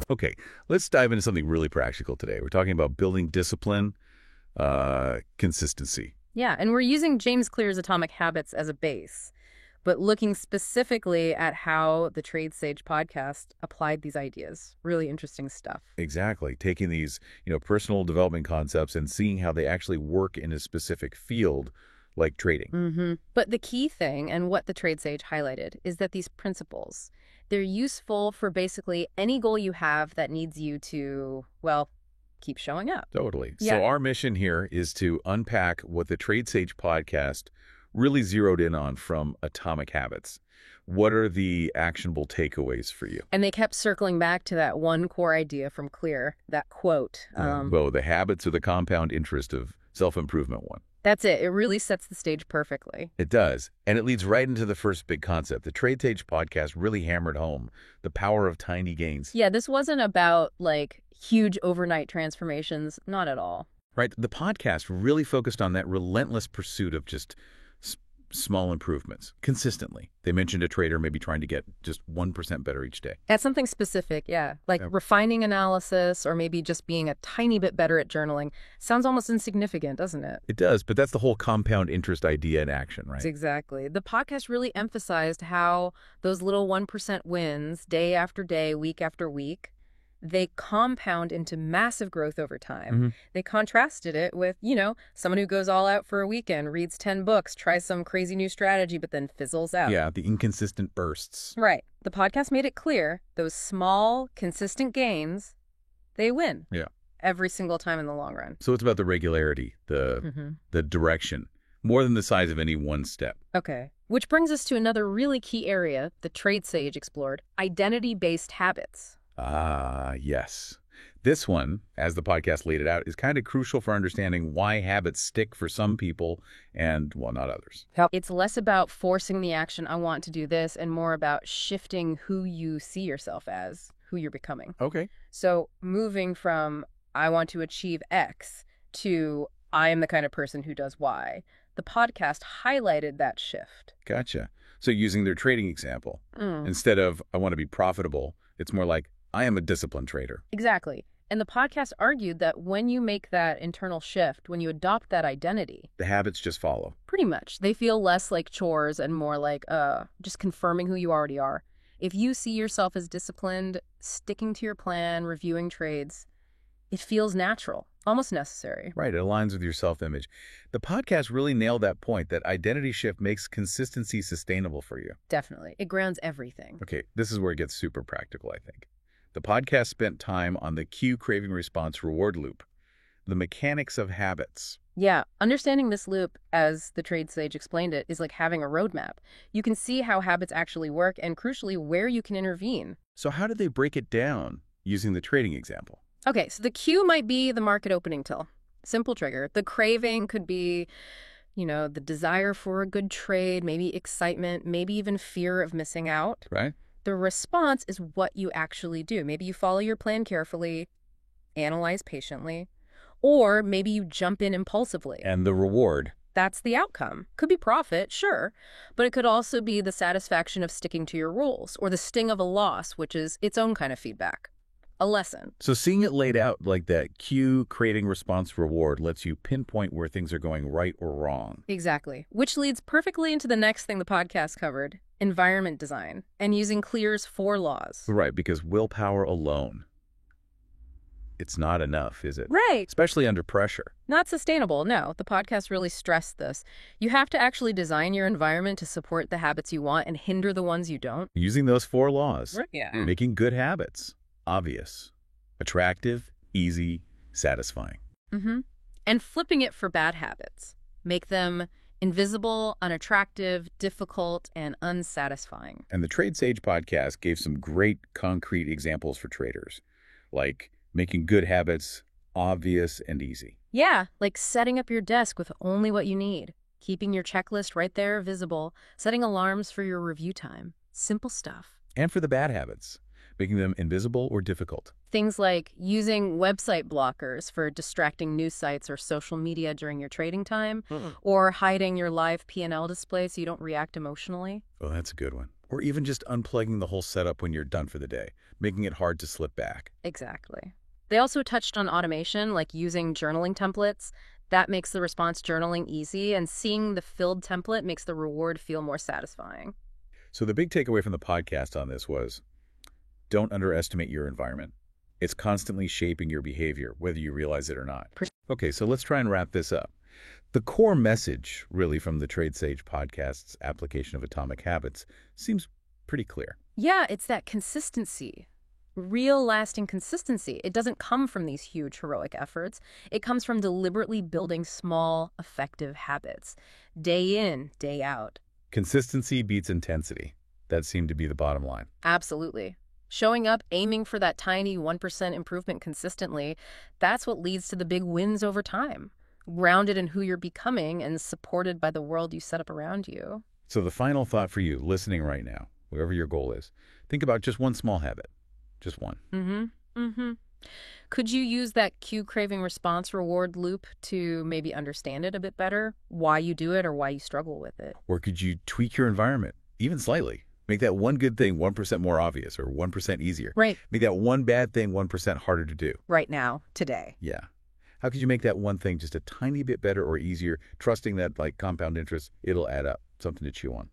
Okay, let's dive into something really practical today. We're talking about building discipline, consistency. Yeah, and we're using James Clear's Atomic Habits as a base, but looking specifically at how the Trade Sage podcast applied these ideas. Really interesting stuff. Exactly. Taking these, personal development concepts and seeing how they actually work in a specific field like trading. But the key thing, and what the Trade Sage highlighted, is that these principles, they're useful for basically any goal you have that needs you to, well, keep showing up. Totally. Yeah. So our mission here is to unpack what the Trade Sage podcast really zeroed in on from Atomic Habits. What are the actionable takeaways for you? And they kept circling back to that one core idea from Clear, that quote. The habits are the compound interest of self-improvement one. That's it. It really sets the stage perfectly. It does. And it leads right into the first big concept. The Trade Sage podcast really hammered home the power of tiny gains. Yeah, this wasn't about, huge overnight transformations. Not at all. Right? The podcast really focused on that relentless pursuit of just small improvements consistently. They mentioned a trader maybe trying to get just 1% better each day. At something specific, yeah. Like refining analysis or maybe just being a tiny bit better at journaling. Sounds almost insignificant, doesn't it? It does, but that's the whole compound interest idea in action, right? Exactly. The podcast really emphasized how those little 1% wins, day after day, week after week, they compound into massive growth over time. They contrasted it with, someone who goes all out for a weekend, reads 10 books, tries some crazy new strategy, but then fizzles out. Yeah, the inconsistent bursts. Right. The podcast made it clear those small, consistent gains, they win. Yeah. Every single time in the long run. So it's about the regularity, the direction, more than the size of any one step. Okay. Which brings us to another really key area the Trade Sage explored, identity-based habits. Ah, yes. This one, as the podcast laid it out, is kind of crucial for understanding why habits stick for some people and, not others. It's less about forcing the action, I want to do this, and more about shifting who you see yourself as, who you're becoming. Okay. So moving from, I want to achieve X, to, I am the kind of person who does Y. The podcast highlighted that shift. Gotcha. So using their trading example, instead of, I want to be profitable, it's more like, I am a disciplined trader. Exactly. And the podcast argued that when you make that internal shift, when you adopt that identity, the habits just follow. Pretty much. They feel less like chores and more like just confirming who you already are. If you see yourself as disciplined, sticking to your plan, reviewing trades, it feels natural, almost necessary. Right. It aligns with your self-image. The podcast really nailed that point, that identity shift makes consistency sustainable for you. Definitely. It grounds everything. Okay. This is where it gets super practical, I think. The podcast spent time on the cue craving response reward loop, the mechanics of habits. Yeah, understanding this loop, as the Trade Sage explained it, is like having a roadmap. You can see how habits actually work and, crucially, where you can intervene. So how did they break it down using the trading example? Okay, so the cue might be the market opening till. Simple trigger. The craving could be, the desire for a good trade, maybe excitement, maybe even fear of missing out. Right. The response is what you actually do. Maybe you follow your plan carefully, analyze patiently, or maybe you jump in impulsively. And the reward. That's the outcome. Could be profit, sure, but it could also be the satisfaction of sticking to your rules, or the sting of a loss, which is its own kind of feedback. A lesson. So seeing it laid out like that, cue, creating response, reward, lets you pinpoint where things are going right or wrong. Exactly. Which leads perfectly into the next thing the podcast covered, environment design, and using Clear's 4 laws. Right, because willpower alone, it's not enough, is it? Right. Especially under pressure. Not sustainable, no. The podcast really stressed this. You have to actually design your environment to support the habits you want and hinder the ones you don't. Using those 4 laws. Right. Yeah. Making good habits obvious, attractive, easy, satisfying. And flipping it for bad habits. Make them invisible, unattractive, difficult, and unsatisfying. And the Trade Sage podcast gave some great concrete examples for traders, like making good habits obvious and easy. Yeah, like setting up your desk with only what you need, keeping your checklist right there visible, setting alarms for your review time. Simple stuff. And for the bad habits, making them invisible or difficult. Things like using website blockers for distracting news sites or social media during your trading time, or hiding your live P&L display so you don't react emotionally. Oh, that's a good one. Or even just unplugging the whole setup when you're done for the day, making it hard to slip back. Exactly. They also touched on automation, like using journaling templates. That makes the response journaling easy, and seeing the filled template makes the reward feel more satisfying. So the big takeaway from the podcast on this was, don't underestimate your environment. It's constantly shaping your behavior, whether you realize it or not. Okay, so let's try and wrap this up. The core message, really, from the Trade Sage podcast's application of Atomic Habits seems pretty clear. Yeah, it's that consistency. Real lasting consistency. It doesn't come from these huge heroic efforts. It comes from deliberately building small, effective habits, day in, day out. Consistency beats intensity. That seemed to be the bottom line. Absolutely. Showing up, aiming for that tiny 1% improvement consistently, that's what leads to the big wins over time. Grounded in who you're becoming and supported by the world you set up around you. So the final thought for you, listening right now, whatever your goal is, think about just one small habit. Just one. Could you use that cue craving response reward loop to maybe understand it a bit better? Why you do it or why you struggle with it? Or could you tweak your environment, even slightly? Make that one good thing 1% more obvious or 1% easier. Right. Make that one bad thing 1% harder to do. Right now, today. Yeah. How could you make that one thing just a tiny bit better or easier, trusting that, like compound interest, it'll add up, something to chew on?